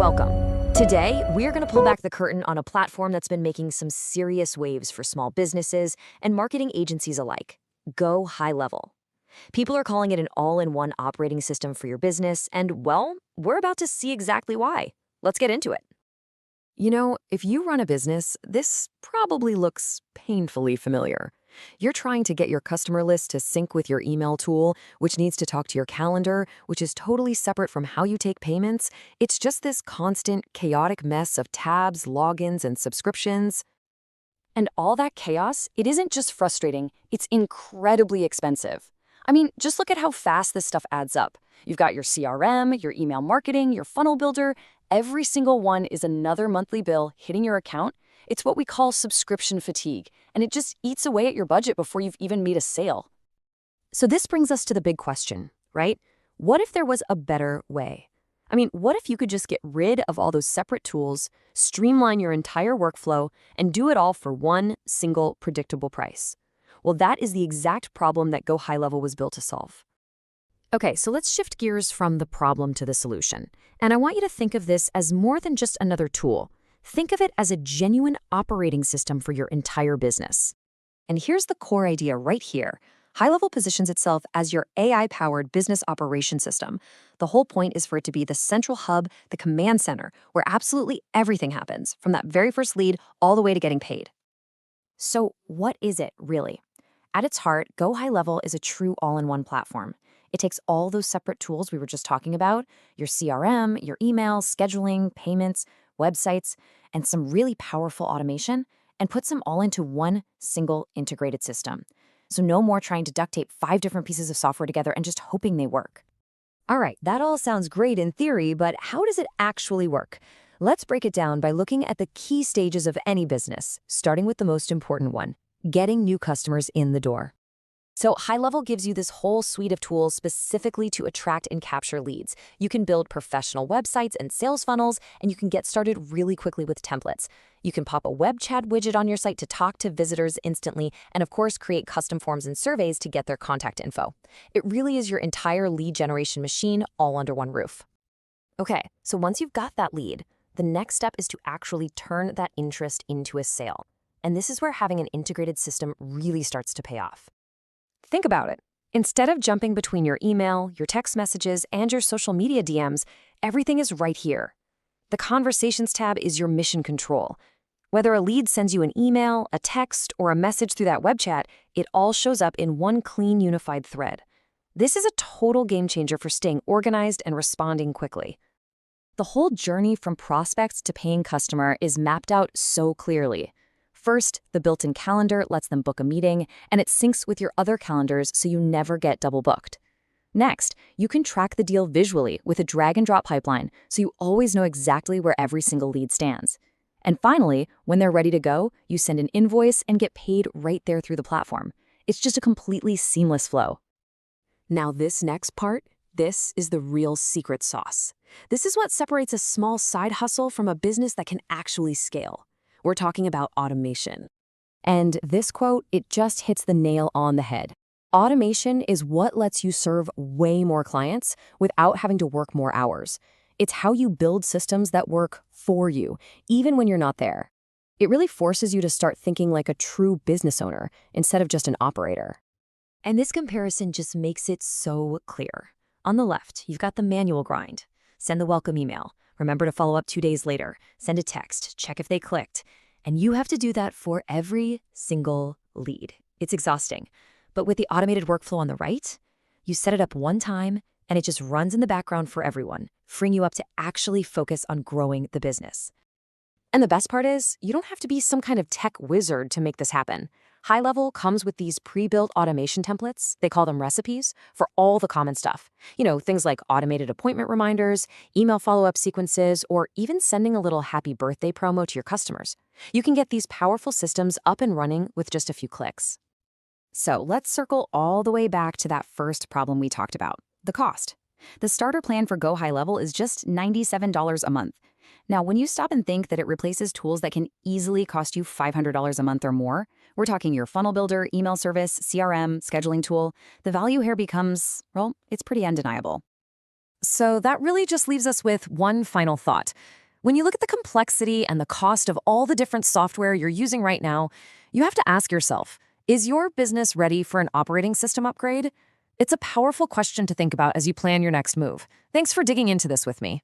Welcome. Today, we're going to pull back the curtain on a platform that's been making some serious waves for small businesses and marketing agencies alike, GoHighLevel. People are calling it an all-in-one operating system for your business, and, well, we're about to see exactly why. Let's get into it. You know, if you run a business, this probably looks painfully familiar. You're trying to get your customer list to sync with your email tool, which needs to talk to your calendar, which is totally separate from how you take payments. It's just this constant, chaotic mess of tabs, logins, and subscriptions. And all that chaos, it isn't just frustrating, it's incredibly expensive. I mean, just look at how fast this stuff adds up. You've got your CRM, your email marketing, your funnel builder. Every single one is another monthly bill hitting your account. It's what we call subscription fatigue, and it just eats away at your budget before you've even made a sale. So this brings us to the big question, right? What if there was a better way? I mean, what if you could just get rid of all those separate tools, streamline your entire workflow, and do it all for one single predictable price? Well, that is the exact problem that GoHighLevel was built to solve. Okay, so let's shift gears from the problem to the solution. And I want you to think of this as more than just another tool. Think of it as a genuine operating system for your entire business. And here's the core idea right here. HighLevel positions itself as your AI-powered business operation system. The whole point is for it to be the central hub, the command center, where absolutely everything happens, from that very first lead all the way to getting paid. So what is it, really? At its heart, GoHighLevel is a true all-in-one platform. It takes all those separate tools we were just talking about, your CRM, your email, scheduling, payments, websites, and some really powerful automation, and puts them all into one single integrated system. So no more trying to duct tape 5 different pieces of software together and just hoping they work. All right, that all sounds great in theory, but how does it actually work? Let's break it down by looking at the key stages of any business, starting with the most important one, getting new customers in the door. So HighLevel gives you this whole suite of tools specifically to attract and capture leads. You can build professional websites and sales funnels, and you can get started really quickly with templates. You can pop a web chat widget on your site to talk to visitors instantly, and of course, create custom forms and surveys to get their contact info. It really is your entire lead generation machine all under one roof. Okay, so once you've got that lead, the next step is to actually turn that interest into a sale. And this is where having an integrated system really starts to pay off. Think about it. Instead of jumping between your email, your text messages, and your social media DMs, everything is right here. The Conversations tab is your mission control. Whether a lead sends you an email, a text, or a message through that web chat, it all shows up in one clean, unified thread. This is a total game changer for staying organized and responding quickly. The whole journey from prospects to paying customer is mapped out so clearly. First, the built-in calendar lets them book a meeting, and it syncs with your other calendars so you never get double booked. Next, you can track the deal visually with a drag-and-drop pipeline so you always know exactly where every single lead stands. And finally, when they're ready to go, you send an invoice and get paid right there through the platform. It's just a completely seamless flow. Now this next part, this is the real secret sauce. This is what separates a small side hustle from a business that can actually scale. We're talking about automation. And this quote, it just hits the nail on the head. Automation is what lets you serve way more clients without having to work more hours. It's how you build systems that work for you, even when you're not there. It really forces you to start thinking like a true business owner instead of just an operator. And this comparison just makes it so clear. On the left, you've got the manual grind. Send the welcome email. Remember to follow up 2 days later. Send a text. Check if they clicked. And you have to do that for every single lead. It's exhausting. But with the automated workflow on the right, you set it up one time, and it just runs in the background for everyone, freeing you up to actually focus on growing the business. And the best part is, you don't have to be some kind of tech wizard to make this happen. HighLevel comes with these pre-built automation templates, they call them recipes, for all the common stuff. You know, things like automated appointment reminders, email follow-up sequences, or even sending a little happy birthday promo to your customers. You can get these powerful systems up and running with just a few clicks. So let's circle all the way back to that first problem we talked about, the cost. The starter plan for GoHighLevel is just $97 a month. Now, when you stop and think that it replaces tools that can easily cost you $500 a month or more, we're talking your funnel builder, email service, CRM, scheduling tool, the value here becomes, well, it's pretty undeniable. So that really just leaves us with one final thought. When you look at the complexity and the cost of all the different software you're using right now, you have to ask yourself, is your business ready for an operating system upgrade? It's a powerful question to think about as you plan your next move. Thanks for digging into this with me.